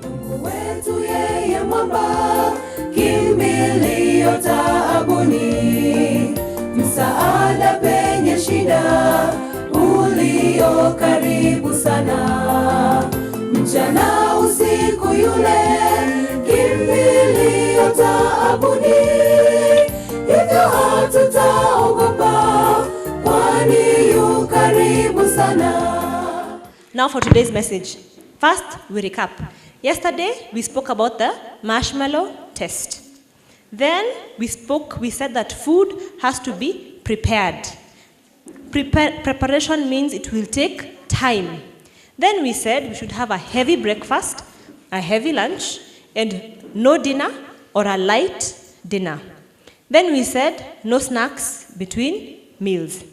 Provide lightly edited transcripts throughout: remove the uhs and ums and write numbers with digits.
Mungu wetu yeye mwamba, kimbilio taabuni, msaada penye shida, ulio karibu sana. Mchana usiku yule, kimbilio taabuni, hivyo hatutaogopa, kwani yu karibu sana. Now for today's message. First, we recap. Yesterday, we spoke about the marshmallow test. Then, we said that food has to be prepared. Preparation means it will take time. Then we said we should have a heavy breakfast, a heavy lunch, and no dinner or a light dinner. Then we said no snacks between meals.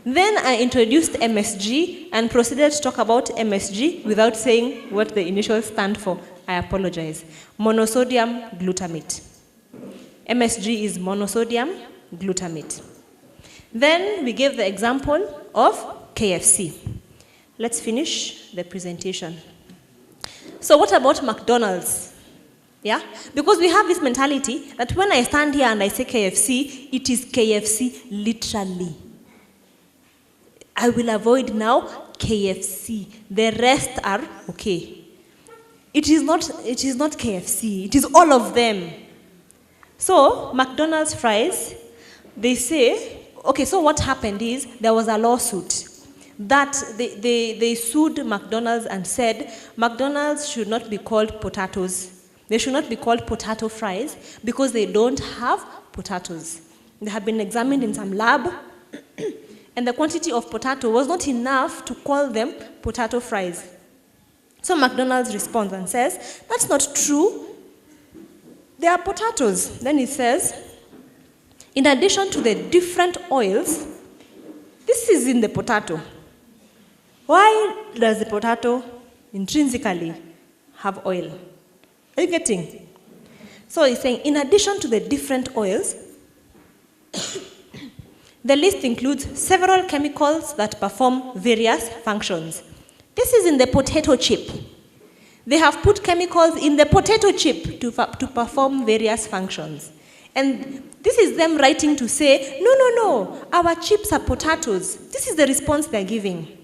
Then I introduced MSG and proceeded to talk about MSG without saying what the initials stand for. I apologize. Monosodium glutamate. MSG is monosodium glutamate. Then we gave the example of KFC. Let's finish the presentation. So what about McDonald's? Yeah? Because we have this mentality that when I stand here and I say KFC, it is KFC literally. I will avoid now KFC. The rest are okay. It is not KFC. It is all of them. So, McDonald's fries, they say, okay, so what happened is there was a lawsuit that they sued McDonald's and said McDonald's should not be called potatoes. They should not be called potato fries because they don't have potatoes. They have been examined in some lab and the quantity of potato was not enough to call them potato fries. So McDonald's responds and says, that's not true. They are potatoes. Then it says, in addition to the different oils, this is in the potato. Why does the potato intrinsically have oil? Are you getting? So it's saying, in addition to the different oils, the list includes several chemicals that perform various functions. This is in the potato chip. They have put chemicals in the potato chip to perform various functions. And this is them writing to say, no, our chips are potatoes. This is the response they're giving.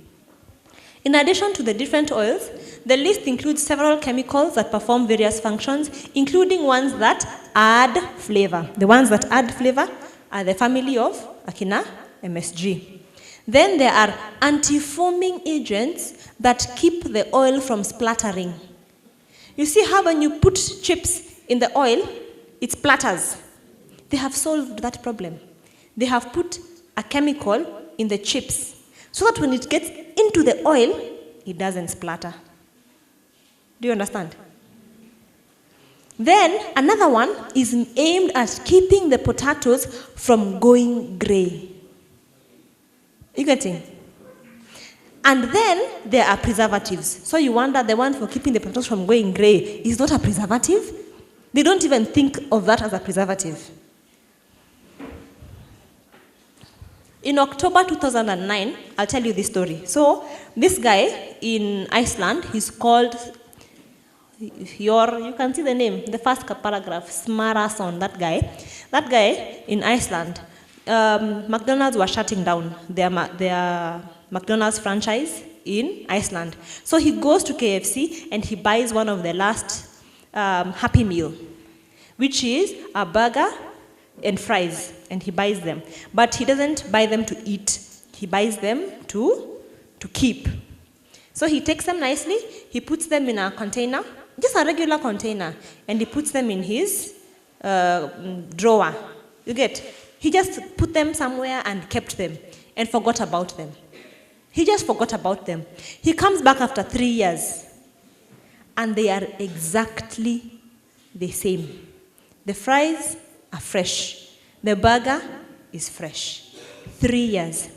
In addition to the different oils, the list includes several chemicals that perform various functions, including ones that add flavor. The ones that add flavor are the family of Akina MSG. Then there are anti-foaming agents that keep the oil from splattering. You see how when you put chips in the oil, it splatters. They have solved that problem. They have put a chemical in the chips so that when it gets into the oil, it doesn't splatter. Do you understand? Then another one is aimed at keeping the potatoes from going gray. You getting? And then there are preservatives. So you wonder the one for keeping the potatoes from going gray is not a preservative? They don't even think of that as a preservative. In October 2009, I'll tell you this story. So this guy in Iceland, he's called, you can see the name, the first paragraph, Smarason, that guy. That guy in Iceland, McDonald's was shutting down their McDonald's franchise in Iceland. So he goes to KFC and he buys one of the last Happy Meal, which is a burger and fries, and he buys them. But he doesn't buy them to eat. He buys them to keep. So he takes them nicely, he puts them in a container, just a regular container, and he puts them in his drawer. You get? He just put them somewhere and kept them and forgot about them. He just forgot about them. He comes back after 3 years, and they are exactly the same. The fries are fresh. The burger is fresh. 3 years.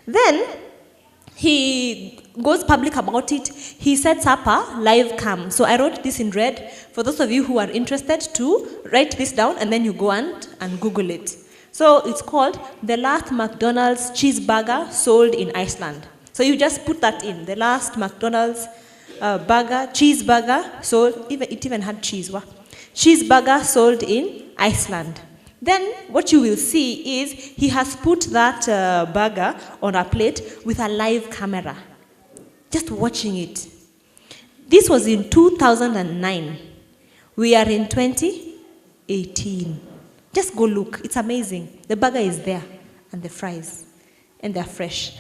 Then he goes public about it. He sets up a live cam. So I wrote this in red. For those of you who are interested to write this down, and then you go and Google it. So it's called the last McDonald's cheeseburger sold in Iceland. So you just put that in, the last McDonald's burger, cheeseburger sold, it even had cheese. Cheeseburger sold in Iceland. Then what you will see is he has put that burger on a plate with a live camera, just watching it. This was in 2009. We are in 2018. Just go look. It's amazing. The burger is there, and the fries, and they're fresh.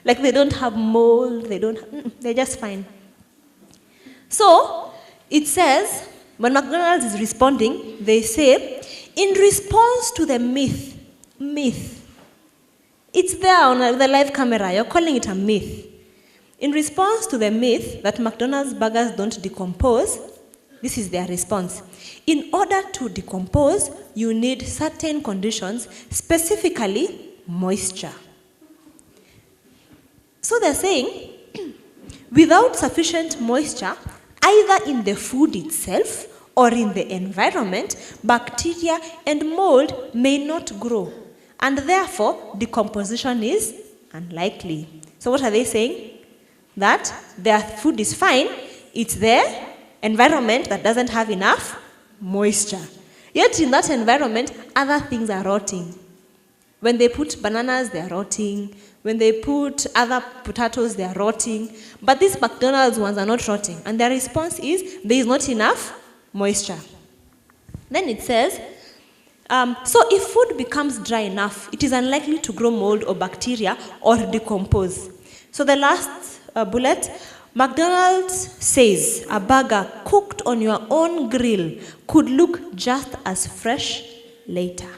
Like they don't have mold. They're just fine. So it says, when McDonald's is responding, they say, in response to the myth, it's there on the live camera, you're calling it a myth. In response to the myth that McDonald's burgers don't decompose, this is their response. In order to decompose, you need certain conditions, specifically moisture. So they're saying, without sufficient moisture, either in the food itself or in the environment, bacteria and mold may not grow, and therefore decomposition is unlikely. So what are they saying? That their food is fine, it's their environment that doesn't have enough moisture. Yet in that environment, other things are rotting. When they put bananas, they're rotting. When they put other potatoes, they're rotting. But these McDonald's ones are not rotting. And their response is, there is not enough moisture. Then it says, so if food becomes dry enough, it is unlikely to grow mold or bacteria or decompose. So the last bullet, McDonald's says a burger cooked on your own grill could look just as fresh later.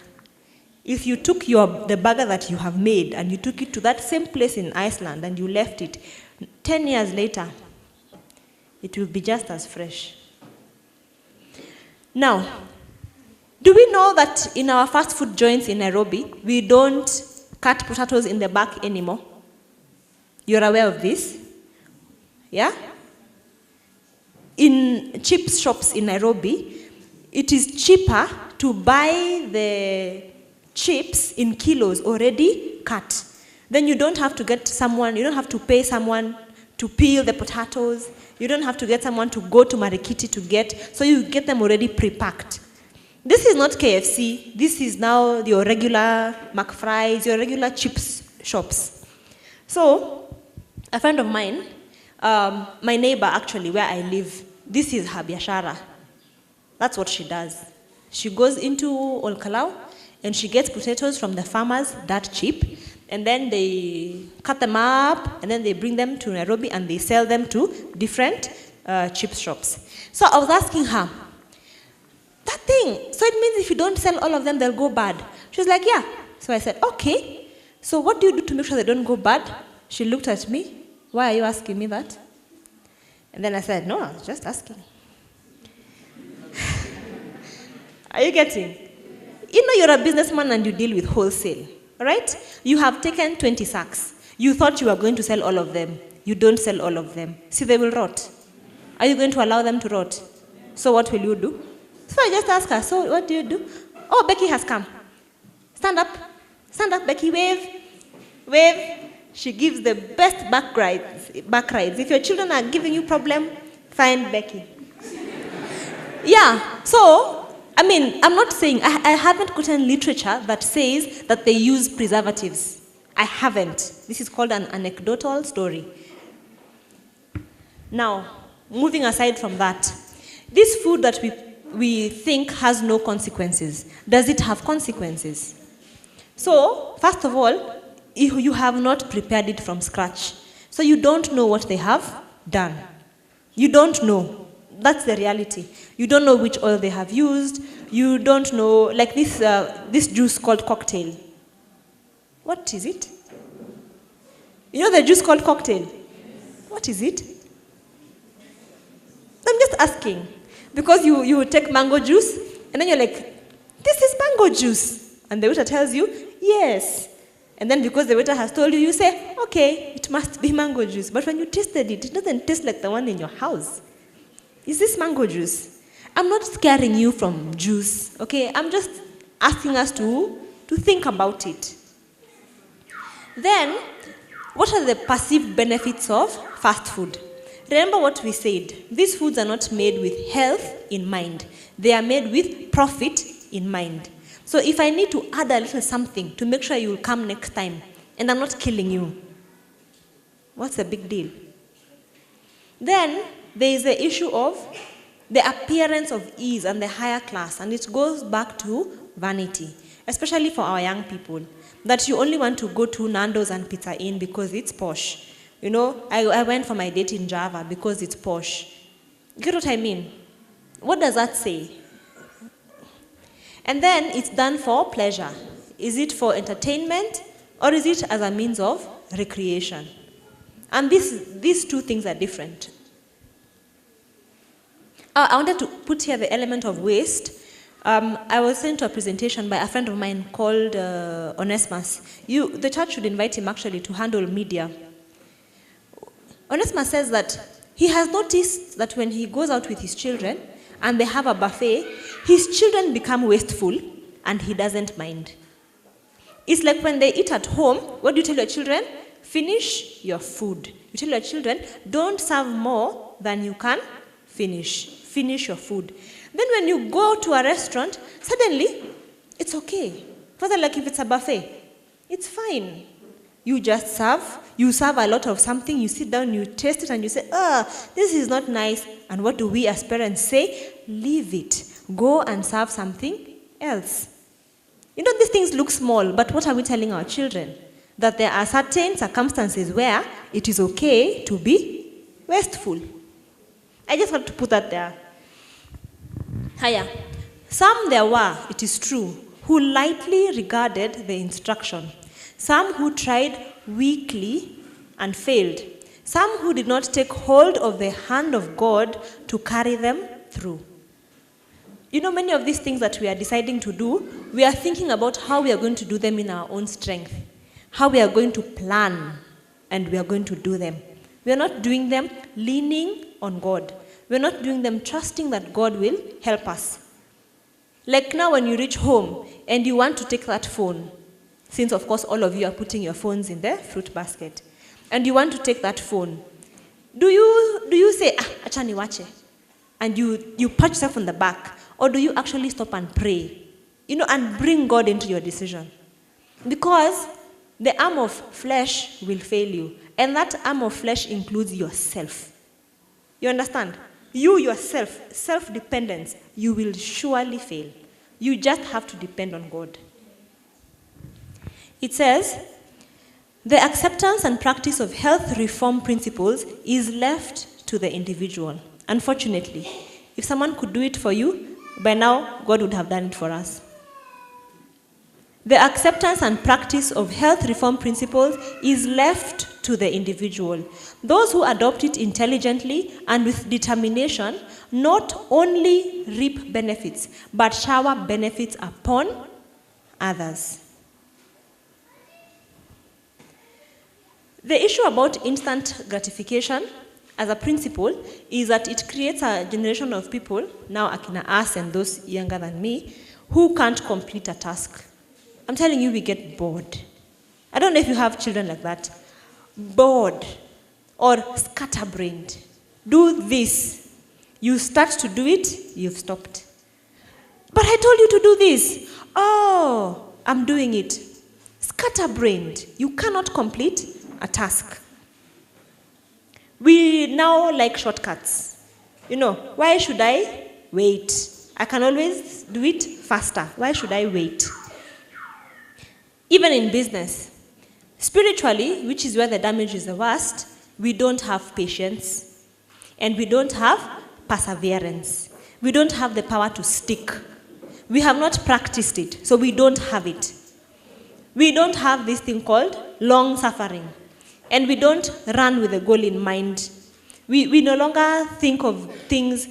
If you took the burger that you have made and you took it to that same place in Iceland and you left it, 10 years later, it will be just as fresh. Now, do we know that in our fast food joints in Nairobi, we don't cut potatoes in the back anymore? You're aware of this? Yeah? In chips shops in Nairobi, it is cheaper to buy the chips in kilos already cut. Then you don't have to you don't have to pay someone to peel the potatoes. You don't have to get someone to go to Marikiti to get, so you get them already pre-packed. This is not KFC. This is now your regular McFries, your regular chips shops. So, a friend of mine, my neighbor actually, where I live, this is her biashara. That's what she does. She goes into Olkalau and she gets potatoes from the farmers that cheap, and then they cut them up, and then they bring them to Nairobi and they sell them to different chip shops. So I was asking her, that thing, so it means if you don't sell all of them, they'll go bad. She was like, yeah. So I said, okay. So what do you do to make sure they don't go bad? She looked at me. Why are you asking me that? And then I said, no, I was just asking. Are you getting? You know you're a businessman and you deal with wholesale, right? You have taken 20 sacks. You thought you were going to sell all of them. You don't sell all of them. See, they will rot. Are you going to allow them to rot? So what will you do? So I just asked her, so what do you do? Oh, Becky has come. Stand up. Stand up, Becky. Wave. Wave. She gives the best back rides. If your children are giving you problem, find Becky. Yeah, so, I mean, I'm not saying, I haven't gotten literature that says that they use preservatives. I haven't. This is called an anecdotal story. Now, moving aside from that, this food that we think has no consequences, does it have consequences? So, first of all, you have not prepared it from scratch. So you don't know what they have done. You don't know. That's the reality. You don't know which oil they have used. You don't know, like this juice called cocktail. What is it? You know the juice called cocktail? What is it? I'm just asking. Because you take mango juice, and then you're like, this is mango juice. And the waiter tells you, yes. And then because the waiter has told you, you say, okay, it must be mango juice. But when you tasted it, it doesn't taste like the one in your house. Is this mango juice? I'm not scaring you from juice, okay? I'm just asking us to think about it. Then, what are the perceived benefits of fast food? remember what we said. These foods are not made with health in mind. They are made with profit in mind. So if I need to add a little something to make sure you will come next time, and I'm not killing you, what's the big deal? Then there is the issue of the appearance of ease and the higher class, and it goes back to vanity, especially for our young people, that you only want to go to Nando's and Pizza Inn because it's posh. You know, I went for my date in Java because it's posh. Get what I mean? What does that say? And then it's done for pleasure. Is it for entertainment, or is it as a means of recreation? And these two things are different. I wanted to put here the element of waste. I was sent to a presentation by a friend of mine called Onesimus. The church should invite him actually to handle media. Onesimus says that he has noticed that when he goes out with his children and they have a buffet, his children become wasteful and he doesn't mind. It's like when they eat at home, what do you tell your children? Finish your food. You tell your children, don't serve more than you can finish. Finish your food. Then when you go to a restaurant, suddenly, it's okay. Further, like if it's a buffet, it's fine. You just serve. You serve a lot of something. You sit down, you taste it, and you say, this is not nice. And what do we as parents say? Leave it. Go and serve something else. You know, these things look small, but what are we telling our children? That there are certain circumstances where it is okay to be wasteful. I just want to put that there. Higher. Some there were, it is true, who lightly regarded the instruction. Some who tried weakly and failed. Some who did not take hold of the hand of God to carry them through. You know, many of these things that we are deciding to do, we are thinking about how we are going to do them in our own strength. How we are going to plan and we are going to do them. We are not doing them leaning on God. We are not doing them trusting that God will help us. Like now when you reach home and you want to take that phone, since of course all of you are putting your phones in the fruit basket, and you want to take that phone, do you say, acha niwache, and you pat yourself on the back, or do you actually stop and pray, and bring God into your decision? Because the arm of flesh will fail you, and that arm of flesh includes yourself. You understand? You yourself, self-dependence, you will surely fail. You just have to depend on God. It says, the acceptance and practice of health reform principles is left to the individual. Unfortunately, if someone could do it for you, by now God would have done it for us. The acceptance and practice of health reform principles is left to the individual. Those who adopt it intelligently and with determination not only reap benefits, but shower benefits upon others. The issue about instant gratification as a principle is that it creates a generation of people, now akina us and those younger than me, who can't complete a task. I'm telling you, we get bored. I don't know if you have children like that. Bored or scatterbrained. Do this. You start to do it, you've stopped. But I told you to do this. Oh, I'm doing it. Scatterbrained. You cannot complete a task. We now like shortcuts. Why should I wait? I can always do it faster. Why should I wait? Even in business, spiritually, which is where the damage is the worst, we don't have patience and we don't have perseverance. We don't have the power to stick. We have not practiced it, so we don't have it. We don't have this thing called long suffering, and we don't run with a goal in mind. We no longer think of things,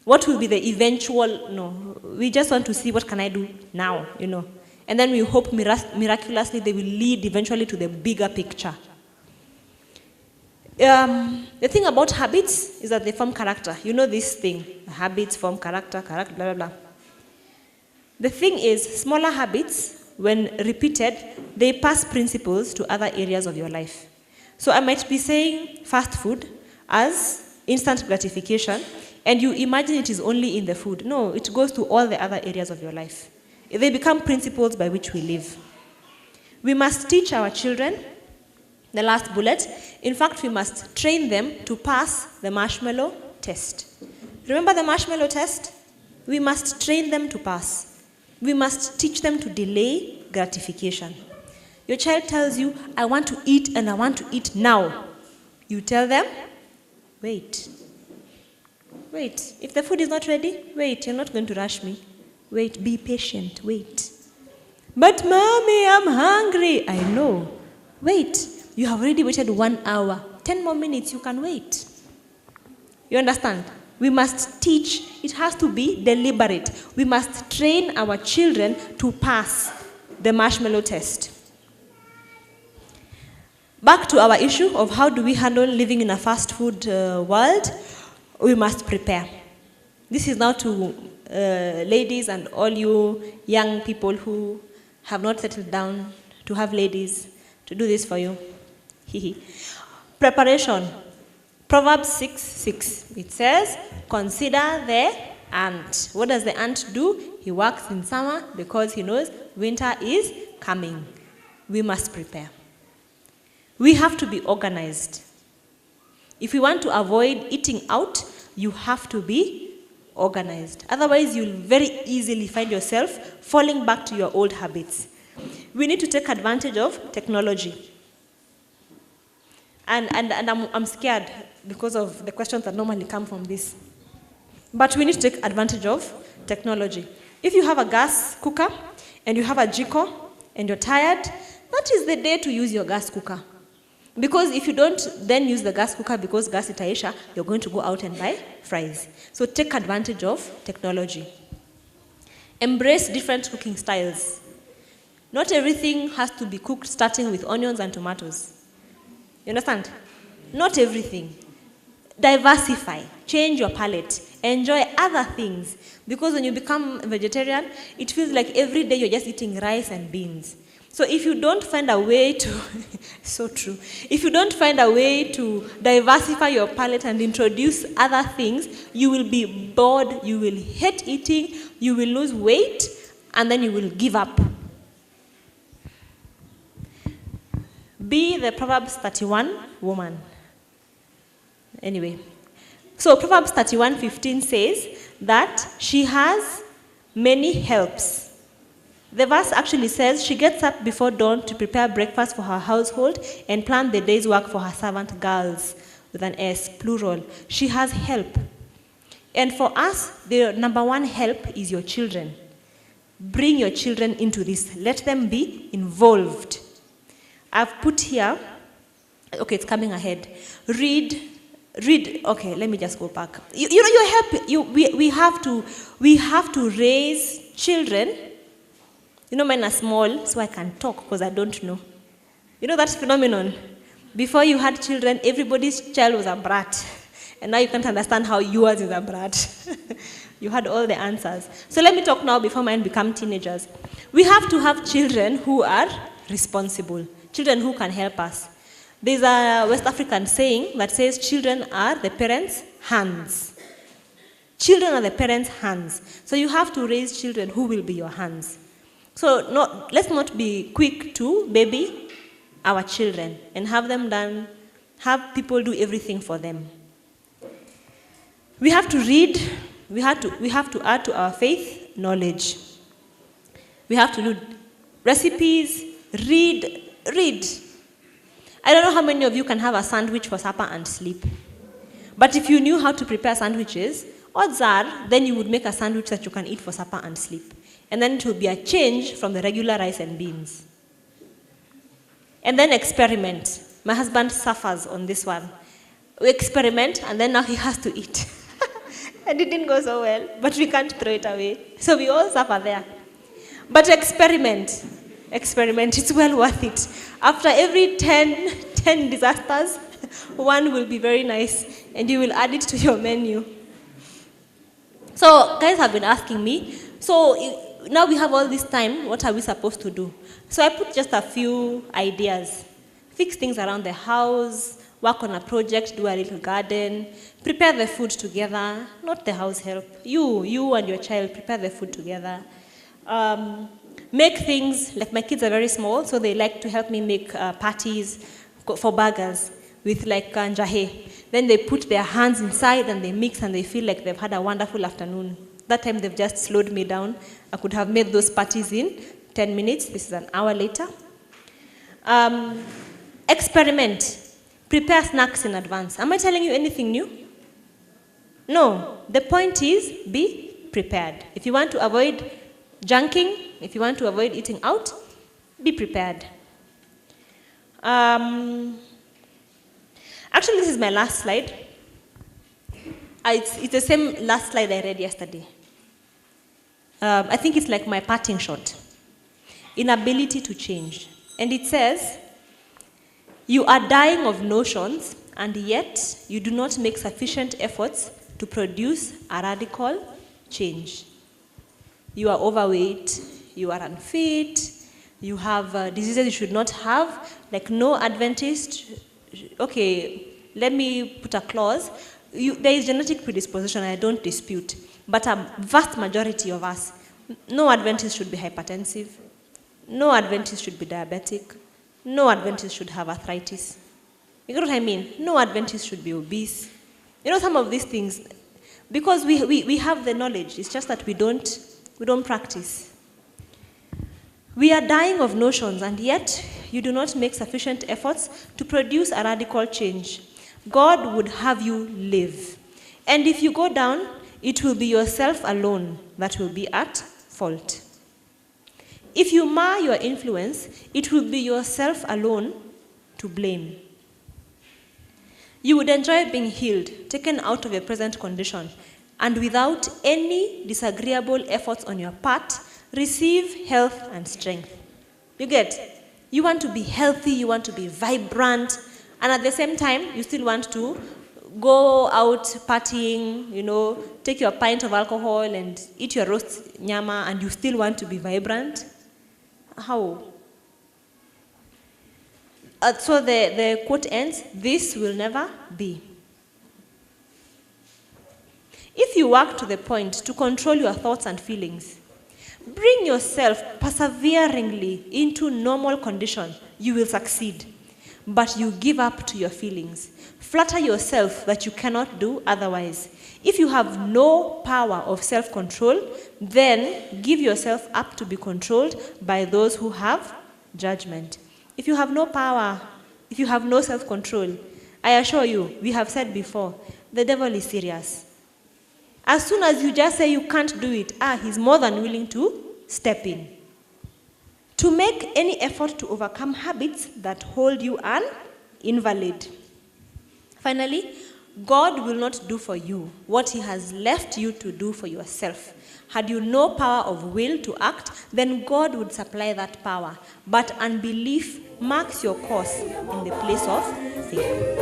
what will be the eventual, no. We just want to see what can I do now, And then we hope miraculously they will lead eventually to the bigger picture. The thing about habits is that they form character. You know this thing. Habits form character, blah, blah, blah. The thing is, smaller habits, when repeated, they pass principles to other areas of your life. So I might be saying fast food as instant gratification, and you imagine it is only in the food. No, it goes to all the other areas of your life. They become principles by which we live. We must teach our children, the last bullet, in fact, we must train them to pass the marshmallow test. Remember the marshmallow test? We must train them to pass. We must teach them to delay gratification. Your child tells you, I want to eat and I want to eat now. You tell them, wait. Wait. If the food is not ready, wait. You're not going to rush me. Wait. Be patient. Wait. But mommy, I'm hungry. I know. Wait. You have already waited 1 hour. 10 more minutes, you can wait. You understand? We must teach. It has to be deliberate. We must train our children to pass the marshmallow test. Back to our issue of how do we handle living in a fast food world, we must prepare. This is now to ladies and all you young people who have not settled down to have ladies to do this for you. Preparation. Proverbs 6:6. It says, consider the ant. What does the ant do? He works in summer because he knows winter is coming. We must prepare. We have to be organized. If we want to avoid eating out, you have to be organized. Otherwise, you'll very easily find yourself falling back to your old habits. We need to take advantage of technology. And I'm scared because of the questions that normally come from this. But we need to take advantage of technology. If you have a gas cooker and you have a jiko and you're tired, that is the day to use your gas cooker. Because if you don't then use the gas cooker because gas itaisha, you're going to go out and buy fries. So take advantage of technology. Embrace different cooking styles. Not everything has to be cooked starting with onions and tomatoes. You understand? Not everything. Diversify. Change your palate. Enjoy other things. Because when you become vegetarian, it feels like every day you're just eating rice and beans. So if you don't find a way to, so true, if you don't find a way to diversify your palate and introduce other things, you will be bored, you will hate eating, you will lose weight, and then you will give up. Be the Proverbs 31 woman. Anyway, so Proverbs 31:15 says that she has many helps. The verse actually says she gets up before dawn to prepare breakfast for her household and plan the day's work for her servant girls, with an S, plural. She has help. And for us, the number one help is your children. Bring your children into this. Let them be involved. I've put here, okay, it's coming ahead. Read, okay, let me just go back. We have to raise children. You know, mine are small, so I can talk because I don't know. You know that phenomenon? Before you had children, everybody's child was a brat. And now you can't understand how yours is a brat. You had all the answers. So let me talk now before mine become teenagers. We have to have children who are responsible. Children who can help us. There's a West African saying that says children are the parents' hands. Children are the parents' hands. So you have to raise children who will be your hands. So let's not be quick to baby our children and have them done, have people do everything for them. We have to read, we have to add to our faith knowledge. We have to do recipes, read. I don't know how many of you can have a sandwich for supper and sleep. But if you knew how to prepare sandwiches, odds are then you would make a sandwich that you can eat for supper and sleep. And then it will be a change from the regular rice and beans. And then experiment. My husband suffers on this one. We experiment, and then now he has to eat. And it didn't go so well, but we can't throw it away. So we all suffer there. But experiment, it's well worth it. After every 10 disasters, one will be very nice, and you will add it to your menu. So guys have been asking me, so now we have all this time, what are we supposed to do? So I put just a few ideas. Fix things around the house, work on a project, do a little garden, prepare the food together, not the house help. You and your child prepare the food together. Make things, like my kids are very small, so they like to help me make patties for burgers with like njahe. Then they put their hands inside and they mix and they feel like they've had a wonderful afternoon. That time they've just slowed me down. I could have made those patties in 10 minutes. This is an hour later. Experiment. Prepare snacks in advance. Am I telling you anything new? No. The point is, be prepared. If you want to avoid junking, if you want to avoid eating out, be prepared. Actually, this is my last slide. It's the same last slide I read yesterday. I think it's like my parting shot. Inability to change. And it says, you are dying of notions, and yet you do not make sufficient efforts to produce a radical change. You are overweight, you are unfit, you have diseases you should not have, like no Adventist. Okay, let me put a clause. There is genetic predisposition, I don't dispute, but a vast majority of us, no Adventist should be hypertensive, no Adventist should be diabetic, no Adventist should have arthritis. You know what I mean? No Adventist should be obese. You know, some of these things, because we have the knowledge, it's just that we don't practice. We are dying of notions, and yet you do not make sufficient efforts to produce a radical change. God would have you live. And if you go down, it will be yourself alone that will be at fault. If you mar your influence, it will be yourself alone to blame. You would enjoy being healed, taken out of your present condition, and without any disagreeable efforts on your part, receive health and strength. You get? You want to be healthy, you want to be vibrant, and at the same time, you still want to go out partying, you know, take your pint of alcohol and eat your roast nyama, and you still want to be vibrant? How? So the quote ends, this will never be. If you work to the point to control your thoughts and feelings, bring yourself perseveringly into normal condition, you will succeed. But you give up to your feelings. Flatter yourself that you cannot do otherwise. If you have no power of self-control, then give yourself up to be controlled by those who have judgment. If you have no power, if you have no self-control, I assure you, we have said before, the devil is serious. As soon as you just say you can't do it, he's more than willing to step in. To make any effort to overcome habits that hold you an invalid. Finally, God will not do for you what he has left you to do for yourself. Had you no power of will to act, then God would supply that power. But unbelief marks your course in the place of faith.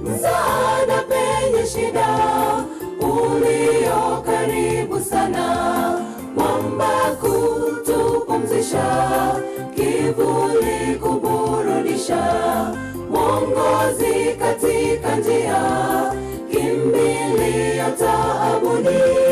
Msaada penye shida, ulio karibu sana, mwamba kutupumzisha, kivuli kuburudisha, mwongozi katika njia, kimbilio taabuni.